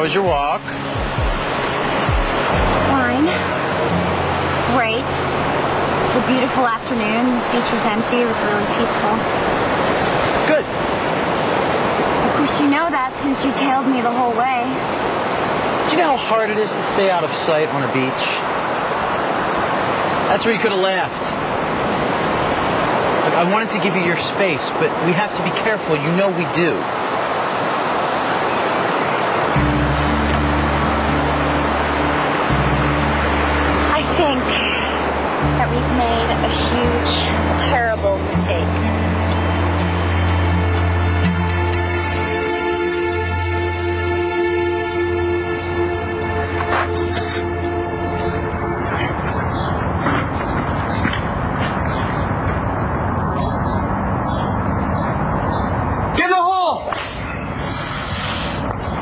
was your walk? Fine. Great. It was a beautiful afternoon. The beach was empty. It was really peaceful. Good. Of course, you know that since you tailed me the whole way. Do you know how hard it is to stay out of sight on a beach? That's where you could have laughed. Look, I wanted to give you your space, but we have to be careful. You know we do. I think that we've made a huge, terrible mistake.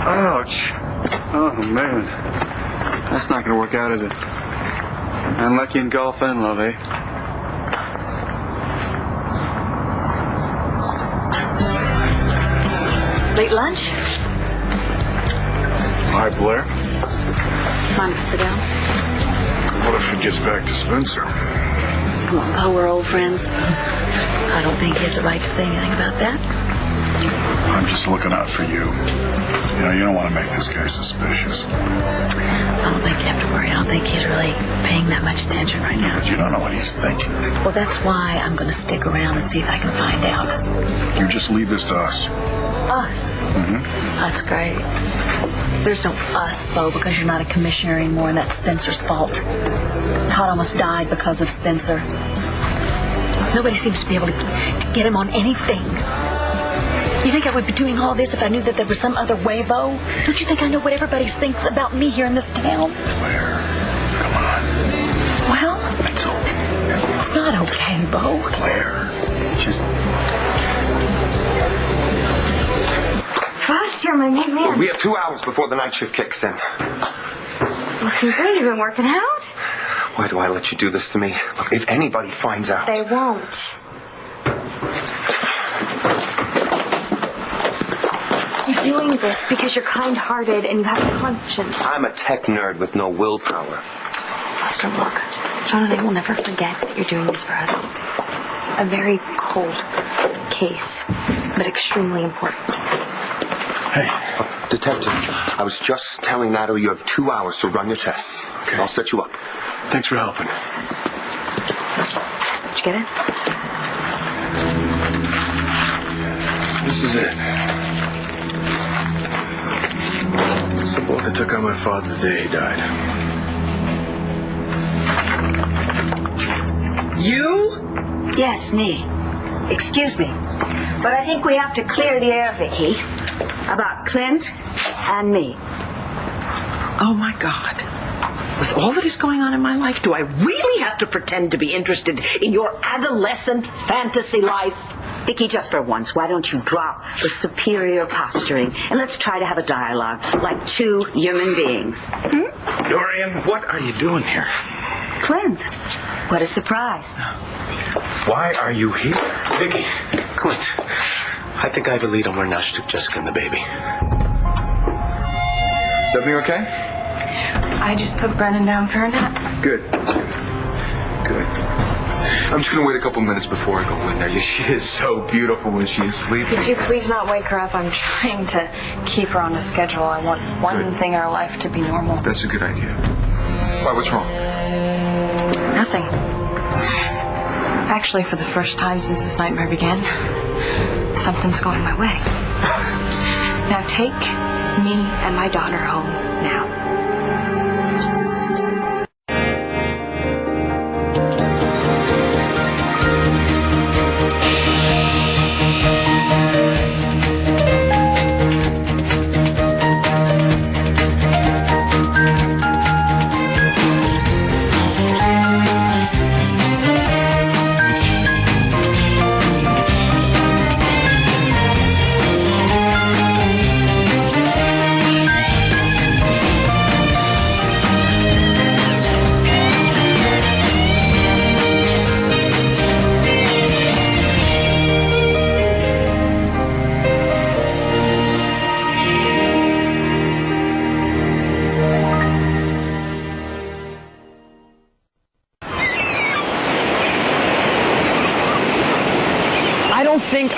Ouch. Oh, man. That's not going to work out, is it? Unlucky in golf and love, eh? Late lunch? Hi, Blair. Mind if I sit down? What if it gets back to Spencer? Come on, Bo, we're old friends. I don't think he has the right to say anything about that. I'm just looking out for you. You know, you don't want to make this guy suspicious. I don't think you have to worry. I don't think he's really paying that much attention right now. But you don't know what he's thinking. Well, that's why I'm going to stick around and see if I can find out. You just leave this to us. Us? Mm-hmm. That's great. There's no us, Bo, because you're not a commissioner anymore, and that's Spencer's fault. Todd almost died because of Spencer. Nobody seems to be able to get him on anything. You think I would be doing all this if I knew that there was some other way, Bo? Don't you think I know what everybody thinks about me here in this town? Blair, come on. Well, It's okay. it's not okay, Bo. Blair, just... Fast, you're my main man. We have 2 hours before the night shift kicks in. Looking good. You've been working out? Why do I let you do this to me? Look, if anybody finds out... They won't. You're doing this because you're kind-hearted and you have a conscience. I'm a tech nerd with no willpower. Lester, look. John and I will never forget that you're doing this for us. It's a very cold case, but extremely important. Hey. Detective, I was just telling Natalie you have 2 hours to run your tests. Okay. I'll set you up. Thanks for helping. Did you get it? This is it. They took out my father the day he died. You? Yes, me. Excuse me. But I think we have to clear the air, Vicky, about Clint and me. Oh, my God. With all that is going on in my life, do I really have to pretend to be interested in your adolescent fantasy life? Vicky, just for once, why don't you drop the superior posturing and let's try to have a dialogue like two human beings. Dorian, what are you doing here? Clint, what a surprise. Why are you here? Vicky, Clint, I think I have a lead on where Nash took Jessica and the baby. Is everything okay? I just put Brennan down for a nap. Good. That's good. Good. I'm just going to wait a couple minutes before I go in there. She is so beautiful when she is sleeping. Could you please not wake her up? I'm trying to keep her on a schedule. I want one thing in our life to be normal. That's a good idea. Why, what's wrong? Nothing. Actually, for the first time since this nightmare began, something's going my way. Now take me and my daughter home now.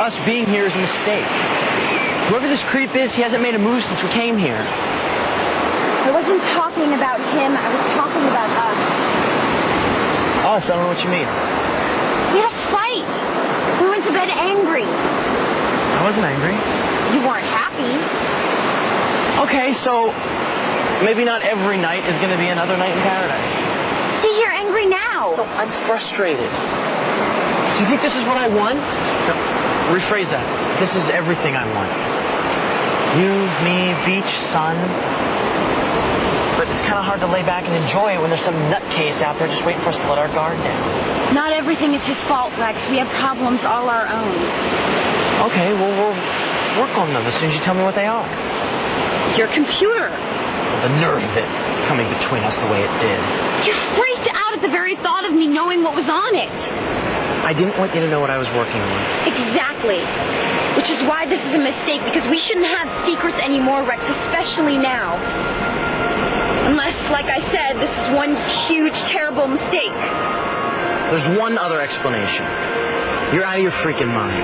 us being here is a mistake. Whoever this creep is, he hasn't made a move since we came here. I wasn't talking about him. I was talking about us. Us? I don't know what you mean. We had a fight. We went to bed angry. I wasn't angry. You weren't happy. Okay, so maybe not every night is going to be another night in paradise. See, you're angry now. No, I'm frustrated. Do you think this is what I want? No, rephrase that. This is everything I want. You, me, beach, sun. But it's kind of hard to lay back and enjoy it when there's some nutcase out there just waiting for us to let our guard down. Not everything is his fault, Rex. We have problems all our own. Okay, well, we'll work on them as soon as you tell me what they are. Your computer. The nerve of it coming between us the way it did. You freaked out at the very thought of me knowing what was on it. I didn't want you to know what I was working on. Exactly. Which is why this is a mistake, because we shouldn't have secrets anymore, Rex, especially now. Unless, like I said, this is one huge, terrible mistake. There's one other explanation. You're out of your freaking mind.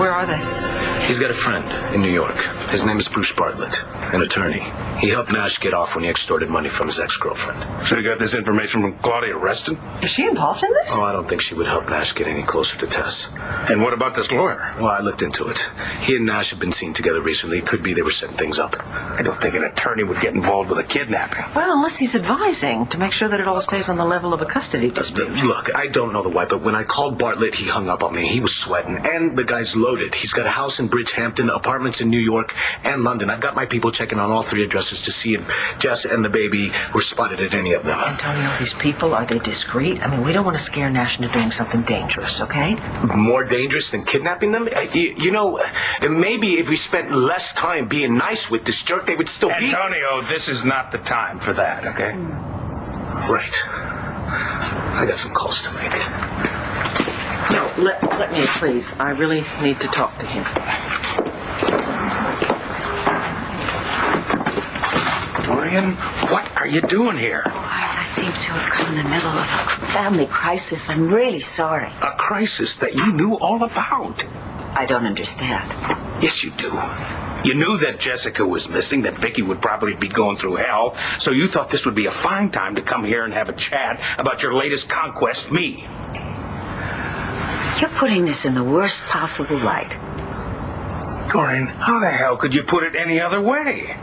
Where are they? He's got a friend in New York. His name is Bruce Bartlett, an attorney. He helped Nash get off when he extorted money from his ex-girlfriend. So you got this information from Claudia Reston? Is she involved in this? Oh, I don't think she would help Nash get any closer to Tess. And what about this lawyer? Well, I looked into it. He and Nash have been seen together recently. It could be they were setting things up. I don't think an attorney would get involved with a kidnapping. Well, unless he's advising to make sure that it all stays on the level of a custody dispute. Look, I don't know the why, but when I called Bartlett, he hung up on me. He was sweating, and the guy's loaded. He's got a house in Bridgehampton, apartments in New York, and London. I've got my people checking on all 3 addresses to see if Jess and the baby were spotted at any of them. Antonio, these people, are they discreet? I mean, we don't want to scare Nash into doing something dangerous, okay? More dangerous than kidnapping them? You know, maybe if we spent less time being nice with this jerk, they would still be... Antonio, this is not the time for that, okay? Right. I got some calls to make. No, let me, please. I really need to talk to him. Dorian, what are you doing here? I seem to have come in the middle of a family crisis. I'm really sorry. A crisis that you knew all about. I don't understand. Yes, you do. You knew that Jessica was missing, that Vicky would probably be going through hell, so you thought this would be a fine time to come here and have a chat about your latest conquest, me. You're putting this in the worst possible light. Dorian, how the hell could you put it any other way?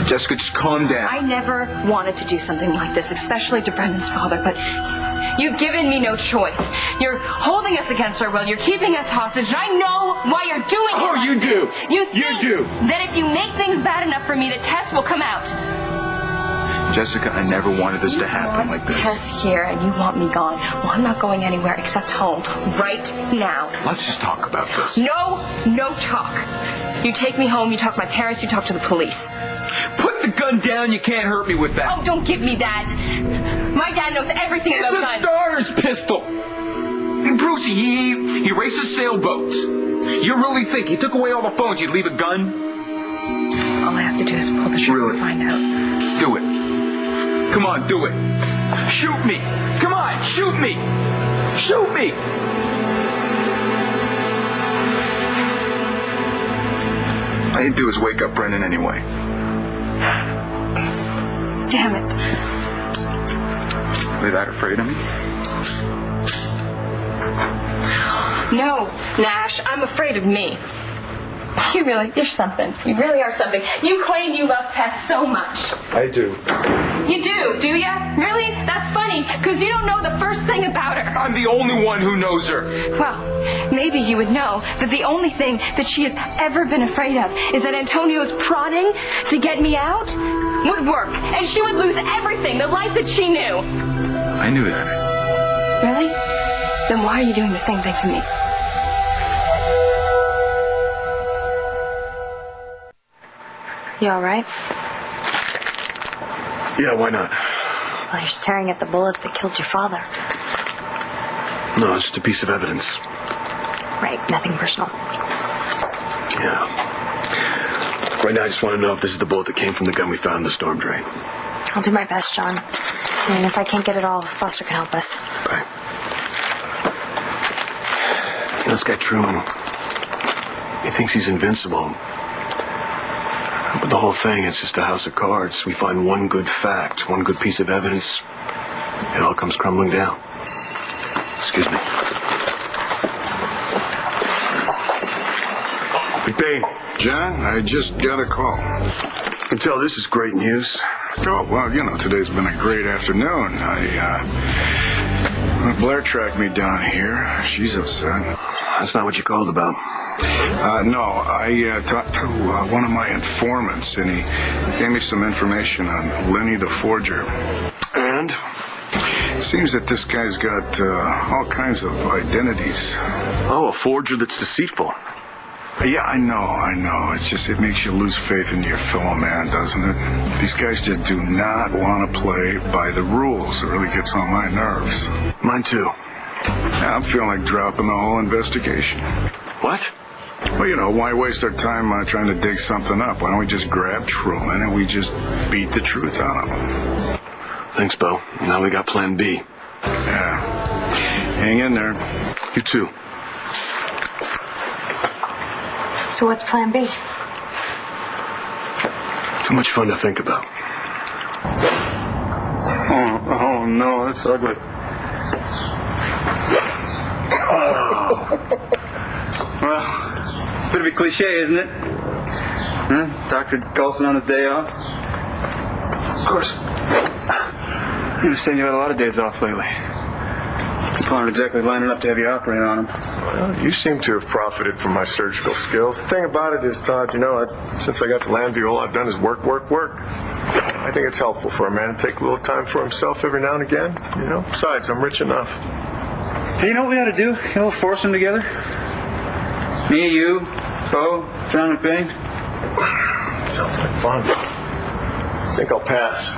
Jessica, just calm down. I never wanted to do something like this, especially to Brendan's father, but you've given me no choice. You're holding us against our will. You're keeping us hostage, and I know why you're doing it. Oh, like you do. this. You think do. that if you make things bad enough for me, the test will come out. Jessica, I never wanted this to happen like this. Tess here, and you want me gone. Well, I'm not going anywhere except home right now. Let's just talk about this. No talk. You take me home, you talk to my parents, you talk to the police. Put the gun down. You can't hurt me with that. Oh, don't give me that. My dad knows everything about It's a guns. starter's pistol. And Brucey, he races sailboats. You really think he took away all the phones, you'd leave a gun? All I have to do is pull the trigger Really? and find out. Do it. Come on, do it. Shoot me. Come on, shoot me. Shoot me. All you do is wake up Brendan anyway. Damn it. Are you that afraid of me? No, Nash, I'm afraid of me. You're something. You really are something. You claim you love Tess so much. I do. You do ya? Really? That's funny, because you don't know the first thing about her. I'm the only one who knows her. Well, maybe you would know that the only thing that she has ever been afraid of is that Antonio's prodding to get me out would work, and she would lose everything, the life that she knew. I knew that. Really? Then why are you doing the same thing to me? You all right? Yeah, why not? Well, you're staring at the bullet that killed your father. No, it's just a piece of evidence. Right, nothing personal. Yeah. Right now, I just want to know if this is the bullet that came from the gun we found in the storm drain. I'll do my best, John. And if I can't get it all, Foster can help us. Right. You know, this guy Truman, he thinks he's invincible. But the whole thing, it's just a house of cards. We find one good fact, one good piece of evidence, it all comes crumbling down. Excuse me. McBain. John, I just got a call. I can tell this is great news. Oh, well, you know, today's been a great afternoon. Blair tracked me down here. She's upset. That's not what you called about. No, I talked to one of my informants, and he gave me some information on Lenny the Forger. And? Seems that this guy's got all kinds of identities. Oh, a forger that's deceitful. Yeah, I know. It's just, it makes you lose faith in your fellow man, doesn't it? These guys just do not want to play by the rules. It really gets on my nerves. Mine too. Yeah, I'm feeling like dropping the whole investigation. What? Well, you know, why waste our time trying to dig something up? Why don't we just grab Truman and we just beat the truth out of him? Thanks, Bo. Now we got plan B. Yeah. Hang in there. You too. So what's plan B? Too much fun to think about. Oh no, that's ugly. Well, it's a bit of a cliche, isn't it? Huh? Doctor golfing on his day off? Of course. I understand you had a lot of days off lately. People aren't exactly lining up to have you operate on them. Well, you seem to have profited from my surgical skills. The thing about it is, Todd, you know, since I got to Lambview, all I've done is work. I think it's helpful for a man to take a little time for himself every now and again, you know? Besides, I'm rich enough. Hey, you know what we ought to do? You know, we'll force them together. Me, you, Bo, John McBain. Sounds like fun. I think I'll pass.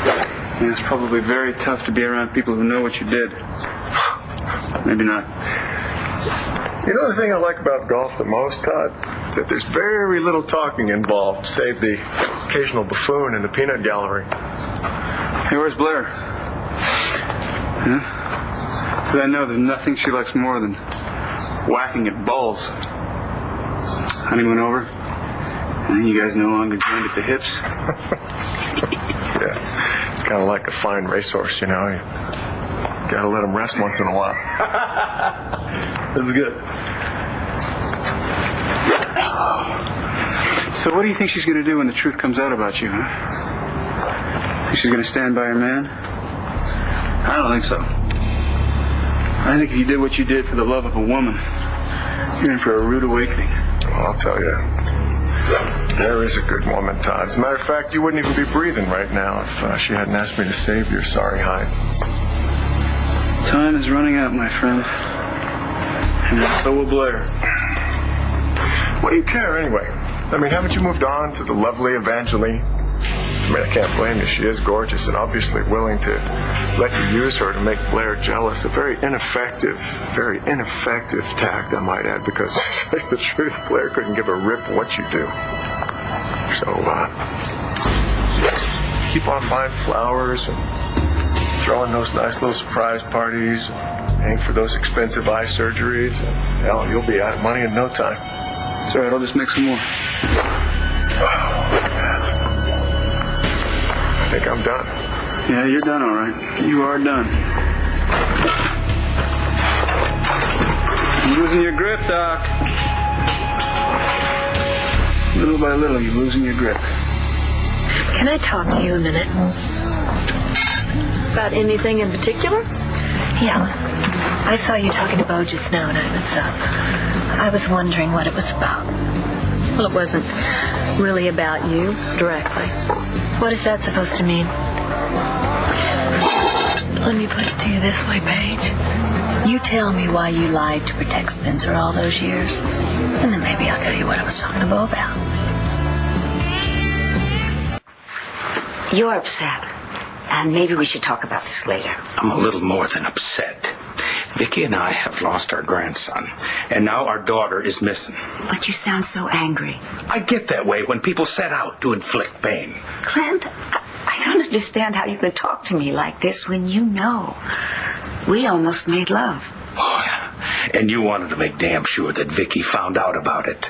Yeah, it's probably very tough to be around people who know what you did. Maybe not. You know the thing I like about golf the most, Todd? That there's very little talking involved, save the occasional buffoon in the peanut gallery. Hey, where's Blair? Huh? Because I know there's nothing she likes more than whacking at balls. Honeymoon over? And you guys no longer joined at the hips? Yeah. It's kind of like a fine racehorse, you know. You gotta let him rest once in a while. That's good. So what do you think she's going to do when the truth comes out about you, huh? Think she's going to stand by her man? I don't think so. I think if you did what you did for the love of a woman, you're in for a rude awakening. Well, I'll tell you. There is a good woman, Todd. As a matter of fact, you wouldn't even be breathing right now if she hadn't asked me to save your sorry hide. Time is running out, my friend. And so will Blair. What do you care, anyway? I mean, haven't you moved on to the lovely Evangeline? I mean, I can't blame you. She is gorgeous and obviously willing to let you use her to make Blair jealous. A very ineffective tact, I might add, because to tell you the truth, Blair couldn't give a rip what you do. So, keep on buying flowers and throwing those nice little surprise parties, paying for those expensive eye surgeries. Hell, you'll be out of money in no time. It's all right, I'll just make some more. I think I'm done. Yeah, you're done, all right. You are done. You're losing your grip, Doc. Little by little, you're losing your grip. Can I talk to you a minute? About anything in particular? Yeah. I saw you talking to Bo just now, and I was wondering what it was about. Well, it wasn't really about you directly. What is that supposed to mean? Let me put it to you this way, Paige. You tell me why you lied to protect Spencer all those years, and then maybe I'll tell you what I was talking to Bo about. You're upset. And maybe we should talk about this later. I'm a little more than upset. Vicky and I have lost our grandson, and now our daughter is missing. But you sound so angry. I get that way when people set out to inflict pain. Clint, I don't understand how you could talk to me like this when you know we almost made love. Oh, yeah. And you wanted to make damn sure that Vicky found out about it.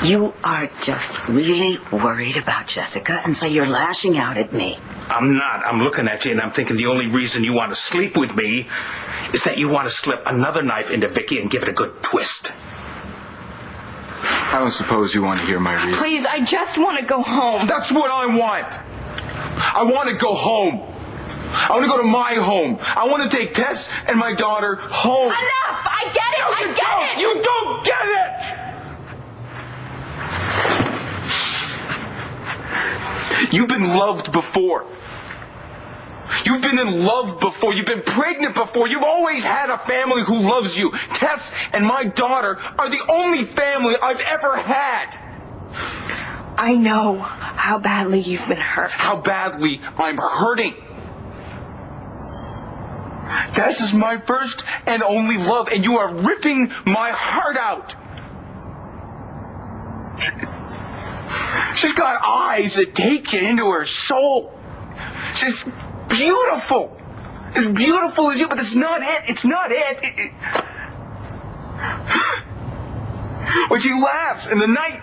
You are just really worried about Jessica, and so you're lashing out at me. I'm not. I'm looking at you, and I'm thinking the only reason you want to sleep with me is that you want to slip another knife into Vicky and give it a good twist. I don't suppose you want to hear my reason. Please, I just want to go home. That's what I want. I want to go home. I want to go to my home. I want to take Tess and my daughter home. Enough! I get it! No, I get it! You don't get it! You've been loved before. You've been in love before. You've been pregnant before. You've always had a family who loves you. Tess and my daughter are the only family I've ever had. I know how badly you've been hurt. How badly I'm hurting. Tess is my first and only love, and you are ripping my heart out. She's got eyes that take you into her soul. She's beautiful. As beautiful as you, but it's not it. It's not it. When she laughs in the night,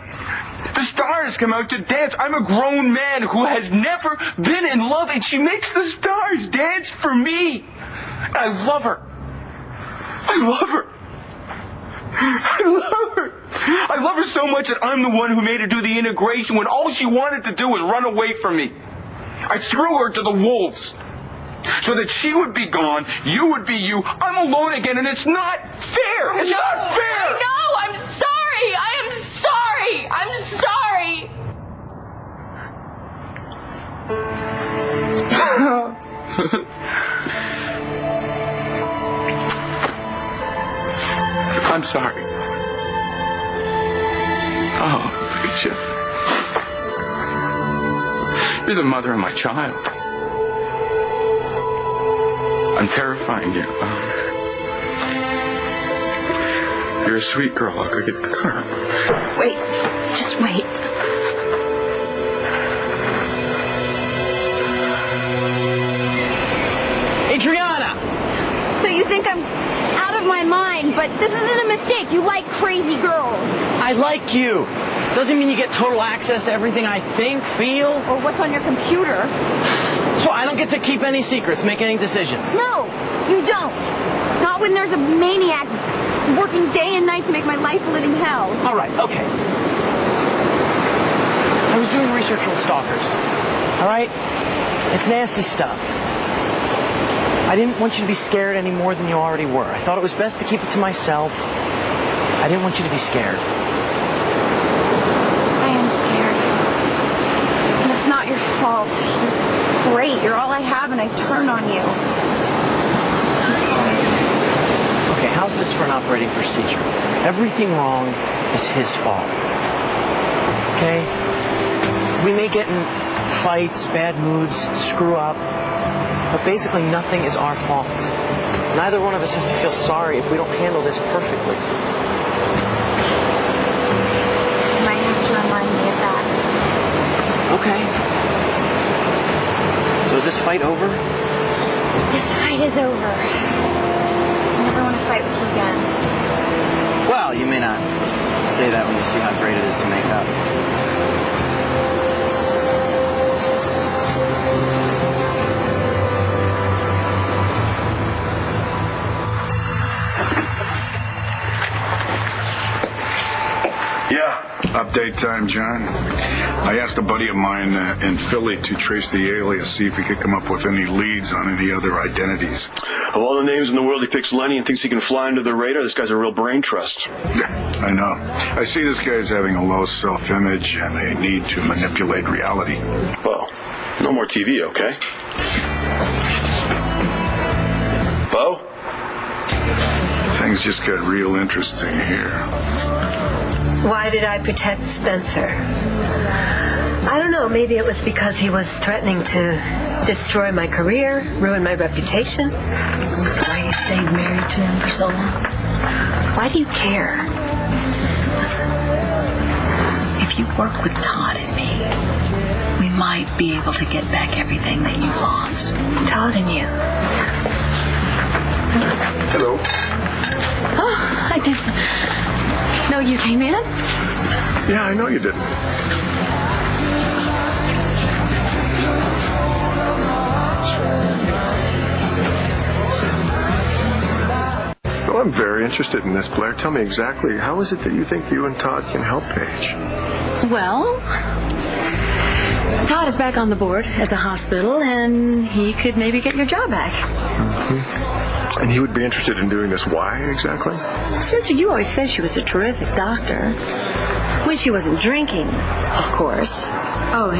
the stars come out to dance. I'm a grown man who has never been in love, and she makes the stars dance for me. I love her. I love her. I love her. I love her so much that I'm the one who made her do the integration when all she wanted to do was run away from me. I threw her to the wolves so that she would be gone, you would be you, I'm alone again, and it's not fair. It's not fair. I know. I'm sorry. I am sorry. I'm sorry. I'm sorry. Oh, look at you. You're the mother of my child. I'm terrifying you. You're a sweet girl. I'll go get the car. Wait. Just wait. Adriana! So you think I'm out of my mind, but this isn't a mistake. You like crazy girls. I like you. Doesn't mean you get total access to everything I think, feel. Or what's on your computer. So I don't get to keep any secrets, make any decisions. No, you don't. Not when there's a maniac working day and night to make my life a living hell. All right, okay. I was doing research on stalkers. All right? It's nasty stuff. I didn't want you to be scared any more than you already were. I thought it was best to keep it to myself. I didn't want you to be scared. I am scared. And it's not your fault. You're great. You're all I have, and I turned on you. I'm sorry. Okay, how's this for an operating procedure? Everything wrong is his fault. Okay? We may get in fights, bad moods, screw up, but basically nothing is our fault. Neither one of us has to feel sorry if we don't handle this perfectly. You might have to remind me of that. Okay. So is this fight over? This fight is over. I never want to fight with you again. Well, you may not say that when you see how great it is to make up. Yeah, update time, John. I asked a buddy of mine in Philly to trace the alias, see if he could come up with any leads on any other identities. Of all the names in the world, he picks Lenny and thinks he can fly under the radar. This guy's a real brain trust. Yeah, I know. I see this guy's having a low self-image and a need to manipulate reality. Well, no more TV, okay? Bo? Things just got real interesting here. Why did I protect Spencer? I don't know. Maybe it was because he was threatening to destroy my career, ruin my reputation. Is that why you stayed married to him for so long? Why do you care? Listen, if you work with Todd and me, we might be able to get back everything that you lost. Todd and you. Hello. Oh, I didn't know you came in. Yeah, I know you didn't. Well, I'm very interested in this, Blair. Tell me exactly, how is it that you think you and Todd can help Paige? Well, Todd is back on the board at the hospital, and he could maybe get your job back. And he would be interested in doing this. Why exactly? Sister, you always said she was a terrific doctor. When she wasn't drinking, of course. Oh,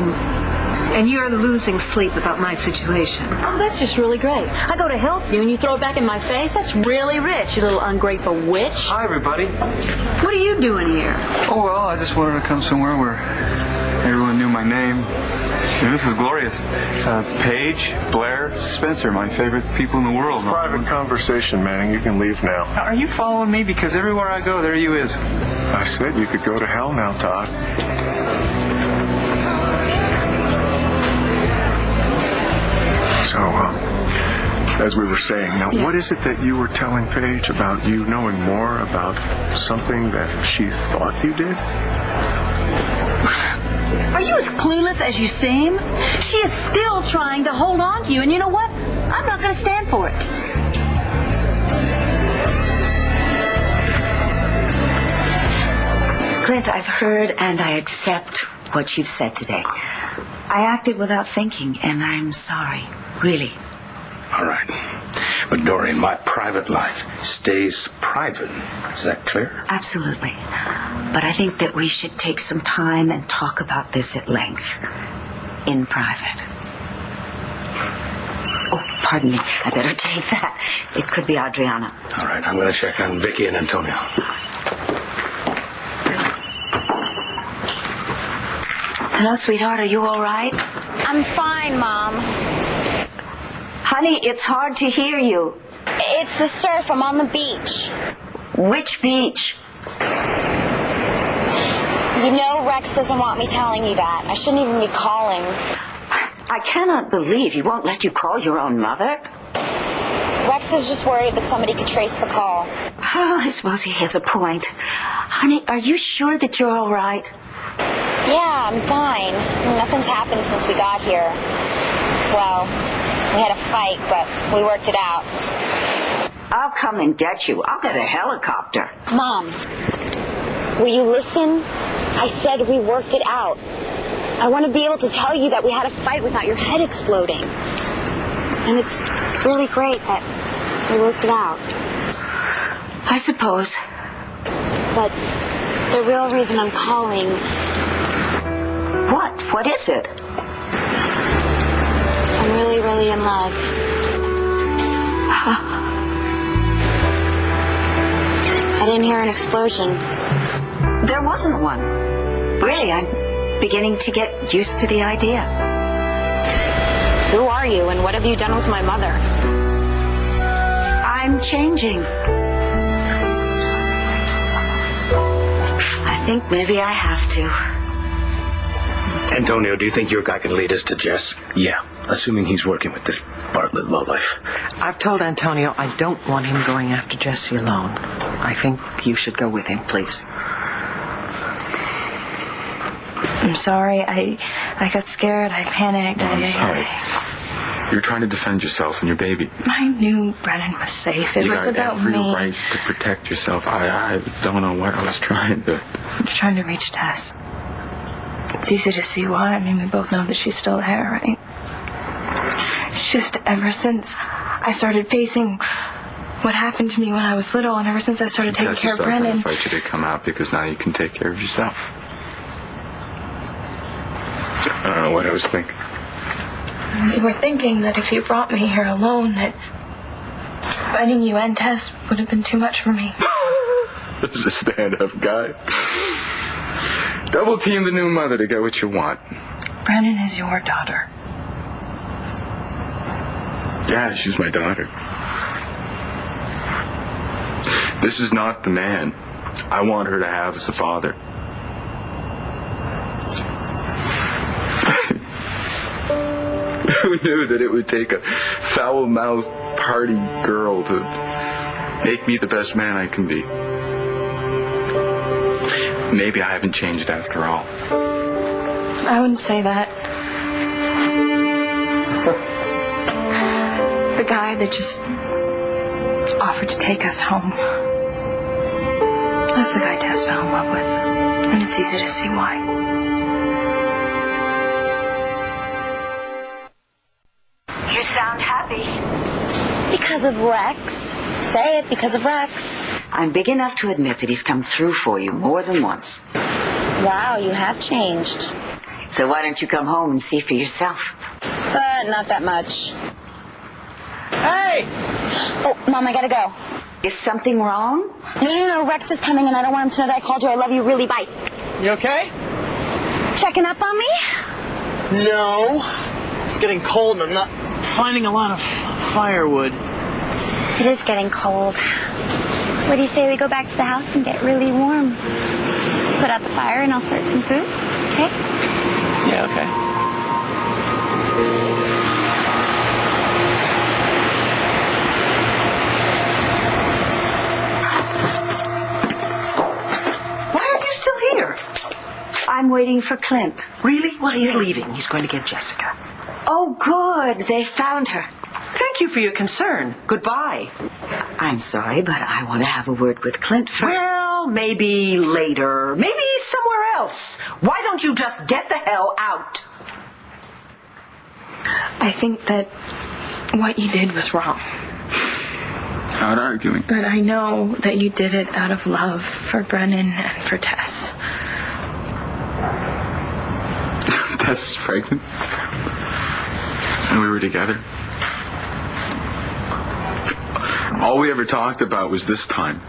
and you're losing sleep about my situation. Oh, that's just really great. I go to help you, and you throw it back in my face? That's really rich, you little ungrateful witch. Hi, everybody. What are you doing here? Oh, well, I just wanted to come somewhere where everyone knew my name. And this is glorious. Paige, Blair, Spencer, my favorite people in the world. Private conversation, man. You can leave now. Are you following me? Because everywhere I go, there you is. I said you could go to hell now, Todd. So, as we were saying, now, what is it that you were telling Paige about you knowing more about something that she thought you did? Are you as clueless as you seem? She is still trying to hold on to you, and you know what? I'm not going to stand for it. Clint, I've heard and I accept what you've said today. I acted without thinking, and I'm sorry. Really. All right. But Doreen, my private life stays private. Is that clear? Absolutely. But I think that we should take some time and talk about this at length. In private. Oh, pardon me. I better take that. It could be Adriana. All right. I'm going to check on Vicky and Antonio. Hello, sweetheart. Are you all right? I'm fine, Mom. Honey, it's hard to hear you. It's the surf. I'm on the beach. Which beach? You know Rex doesn't want me telling you that. I shouldn't even be calling. I cannot believe he won't let you call your own mother. Rex is just worried that somebody could trace the call. Oh, I suppose he has a point. Honey, are you sure that you're all right? Yeah, I'm fine. Nothing's happened since we got here. Well, we had a fight, but we worked it out. I'll come and get you. I'll get a helicopter. Mom, will you listen? I said we worked it out. I want to be able to tell you that we had a fight without your head exploding. And it's really great that we worked it out. I suppose. But the real reason I'm calling... What? What is it? I'm really, really in love. I didn't hear an explosion. There wasn't one. Really, I'm beginning to get used to the idea. Who are you, and what have you done with my mother? I'm changing. I think maybe I have to. Antonio, do you think your guy can lead us to Jess? Yeah, assuming he's working with this Bartlett lowlife. I've told Antonio I don't want him going after Jesse alone. I think you should go with him, please. I'm sorry. I got scared. I panicked. I'm sorry. You're trying to defend yourself and your baby. I knew Brennan was safe. It was about me. You got every right to protect yourself. I don't know what I was trying to... I'm trying to reach Tess. It's easy to see why. I mean, we both know that she's still there, right? It's just ever since I started facing what happened to me when I was little, and ever since I started taking care of Brennan... I fight you to come out because now you can take care of yourself. I don't know what I was thinking. We were thinking that if you brought me here alone, that finding you and Tess would have been too much for me. This is a stand-up guy. Double team the new mother to get what you want. Brennan is your daughter. Yeah, she's my daughter. This is not the man I want her to have as a father. Who knew that it would take a foul-mouthed party girl to make me the best man I can be? Maybe I haven't changed after all. I wouldn't say that. The guy that just offered to take us home. That's the guy Tess fell in love with. And it's easy to see why. You sound happy. Because of Rex. Say it, because of Rex. I'm big enough to admit that he's come through for you more than once. Wow, you have changed. So why don't you come home and see for yourself? But not that much. Hey! Oh, Mom, I gotta go. Is something wrong? No. Rex is coming and I don't want him to know that I called you. I love you really. Bye. You okay? Checking up on me? No. It's getting cold and I'm not finding a lot of firewood. It is getting cold. What do you say we go back to the house and get really warm? Put out the fire and I'll start some food, okay? Yeah, okay. Why are you still here? I'm waiting for Clint. Really? Well, he's leaving. He's going to get Jessica. Oh, good. They found her. Thank you for your concern. Goodbye. I'm sorry, but I want to have a word with Clint first. Well, maybe later. Maybe somewhere else. Why don't you just get the hell out? I think that what you did was wrong. Not arguing. But I know that you did it out of love for Brennan and for Tess. Tess is pregnant. And we were together. All we ever talked about was this time.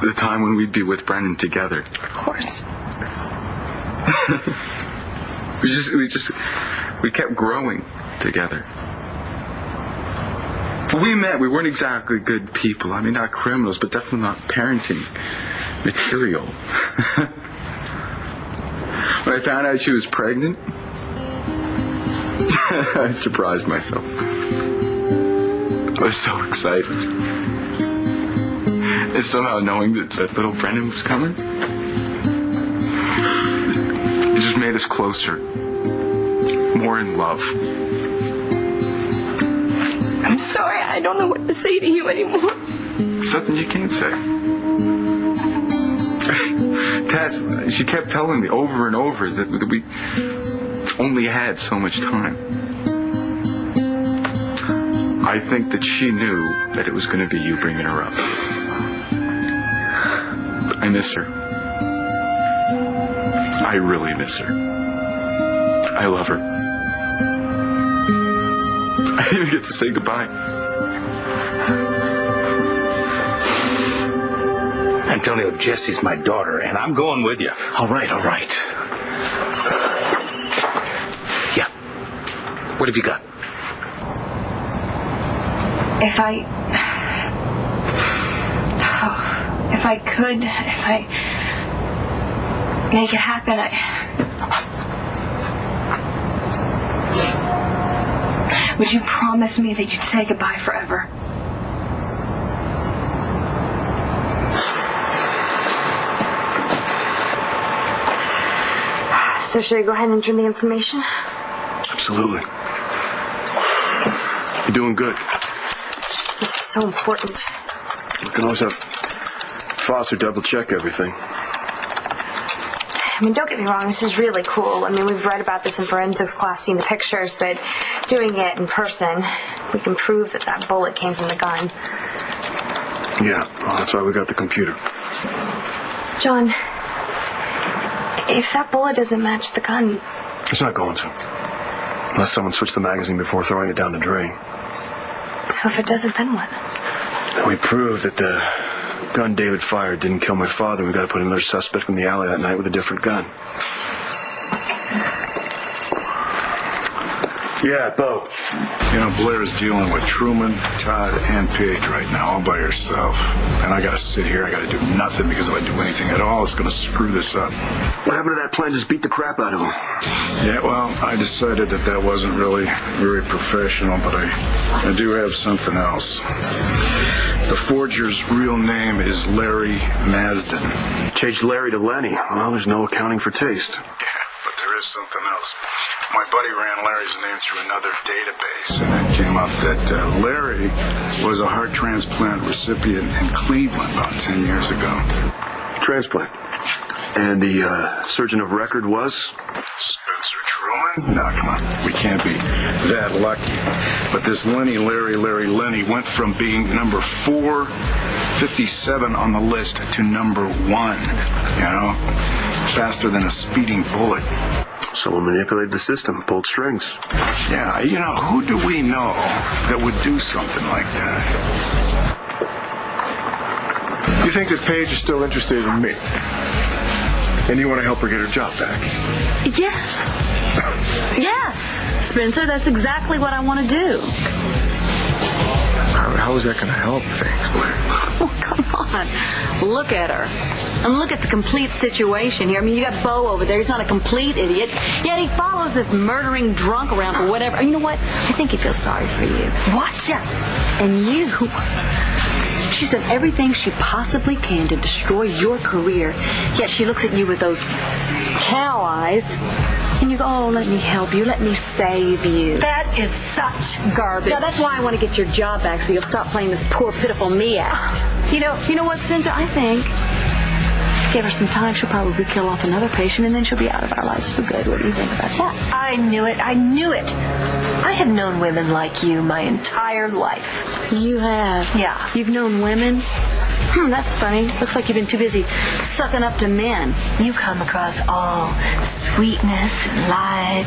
The time when we'd be with Brennan together. Of course. We kept growing together. When we met, we weren't exactly good people. I mean, not criminals, but definitely not parenting material. When I found out she was pregnant, I surprised myself. I was so excited. And somehow knowing that little Brennan was coming, it just made us closer, more in love. I'm sorry, I don't know what to say to you anymore. Something you can't say. Tess, she kept telling me over and over that we only had so much time. I think that she knew that it was going to be you bringing her up. I miss her. I really miss her. I love her. I didn't even get to say goodbye. Antonio, Jessie's my daughter, and I'm going with you. All right. Yeah. What have you got? If I could make it happen, would you promise me that you'd say goodbye forever? So should I go ahead and enter the information? Absolutely. You're doing good. This is so important. We can always have Foster double check everything. I mean, don't get me wrong, this is really cool. I mean, we've read about this in forensics class, seen the pictures, but doing it in person, we can prove that that bullet came from the gun. Yeah, well, that's why we got the computer. John, if that bullet doesn't match the gun... It's not going to. Unless someone switched the magazine before throwing it down the drain. So if it doesn't, then what? And we proved that the gun David fired didn't kill my father. We got to put another suspect in the alley that night with a different gun. Yeah, Bo. You know, Blair's dealing with Truman, Todd, and Paige right now, all by herself. And I gotta sit here, I gotta do nothing, because if I do anything at all, it's gonna screw this up. What happened to that plan? Just beat the crap out of him. Yeah, well, I decided that wasn't really very professional, but I do have something else. The forger's real name is Larry Masden. Changed Larry to Lenny. Well, there's no accounting for taste. Yeah, but there is something else. My buddy ran Larry's name through another database, and it came up that Larry was a heart transplant recipient in Cleveland about 10 years ago. Transplant. And the surgeon of record was? Spencer Truman? No, come on. We can't be that lucky. But this Lenny went from being number 457 on the list to number 1. You know? Faster than a speeding bullet. Someone manipulated the system, pulled strings. Yeah, you know, who do we know that would do something like that? You think that Paige is still interested in me? And you want to help her get her job back? Yes. Yes, Spencer, that's exactly what I want to do. How is that going to help things, Blair? Oh, come on. Look at her. And look at the complete situation here. I mean, you got Bo over there. He's not a complete idiot. Yet he follows this murdering drunk around for whatever. You know what? I think he feels sorry for you. What? Yeah. And you... She's done everything she possibly can to destroy your career. Yet she looks at you with those cow eyes. And you go, oh, let me help you. Let me save you. That is such garbage. Now, that's why I want to get your job back, so you'll stop playing this poor, pitiful me act. You know what, Spencer? I think give her some time, she'll probably kill off another patient, and then she'll be out of our lives for good. What do you think about that? I knew it. I have known women like you my entire life. You have? Yeah. You've known women? That's funny. Looks like you've been too busy sucking up to men. You come across all sweetness and light,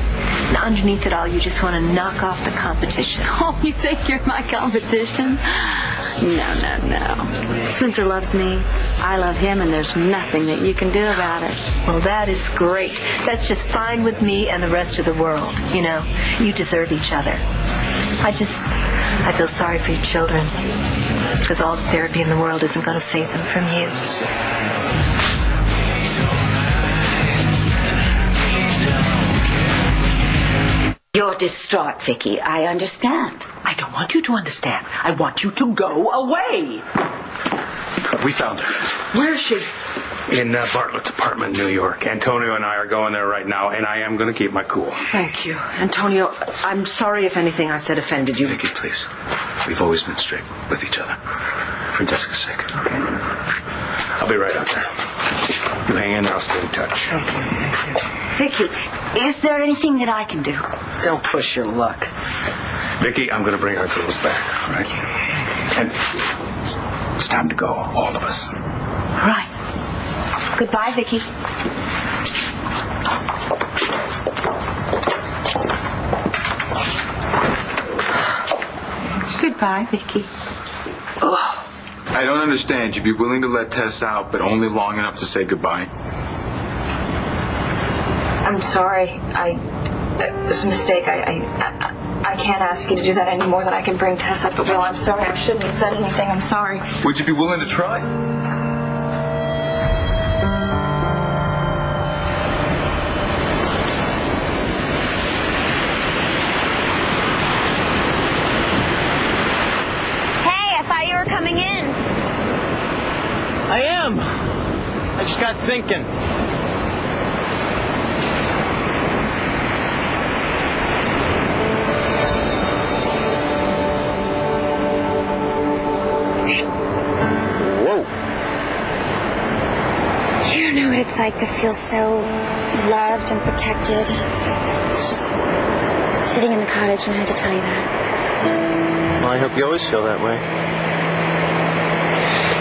and underneath it all, you just want to knock off the competition. Oh, you think you're my competition? No. Spencer loves me. I love him, and there's nothing that you can do about it. Well, that is great. That's just fine with me and the rest of the world. You know, you deserve each other. I feel sorry for your children, because all the therapy in the world isn't going to save them from you. You're distraught, Vicky. I understand. I don't want you to understand. I want you to go away. We found her. Where is she? In Bartlett's apartment in New York. Antonio and I are going there right now, and I am going to keep my cool. Thank you. Antonio, I'm sorry if anything I said offended you. Vicky, please. We've always been straight with each other. For Jessica's sake. Okay. I'll be right out there. You hang in there, I'll stay in touch. Okay, thank Vicky, is there anything that I can do? Don't push your luck. Vicky, I'm going to bring our girls back, all right? And it's time to go, all of us. Right. Goodbye, Vicky. Goodbye, Vicky. I don't understand. You'd be willing to let Tess out, but only long enough to say goodbye. I'm sorry. It was a mistake. I can't ask you to do that any more than I can bring Tess up at will. I'm sorry. I shouldn't have said anything. I'm sorry. Would you be willing to try? Coming in. I am. I just got thinking. Whoa. You know what it's like to feel so loved and protected. It's just sitting in the cottage, and I had to tell you that. Well, I hope you always feel that way.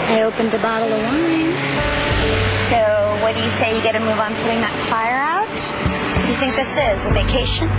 I opened a bottle of wine. So, what do you say you get a move on putting that fire out? What do you think this is, a vacation?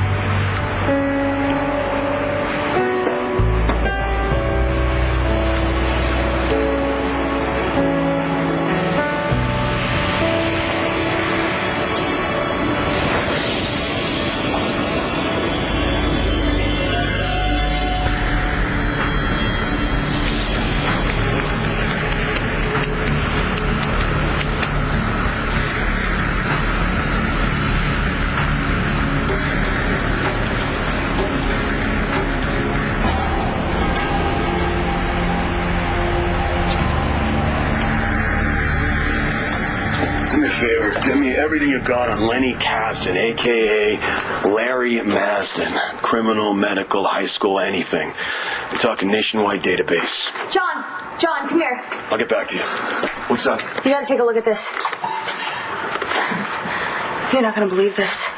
everything you got on Lenny Kasdan, a.k.a. Larry Mazden. Criminal, medical, high school, anything. We're talking nationwide database. John, come here. I'll get back to you. What's up? You gotta take a look at this. You're not gonna believe this.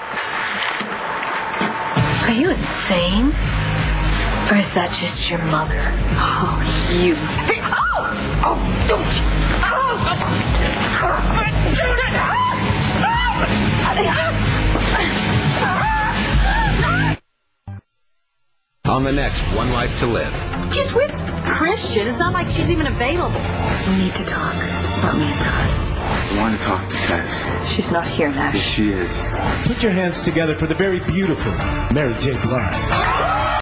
Are you insane? Or is that just your mother? Oh, you. Oh, don't you. On the next One Life to Live. She's with Christian. It's not like she's even available. We need to talk about me and Todd. I want to talk to Tess. She's not here, Nash. Yes, she is. Put your hands together for the very beautiful Mary J. Blige.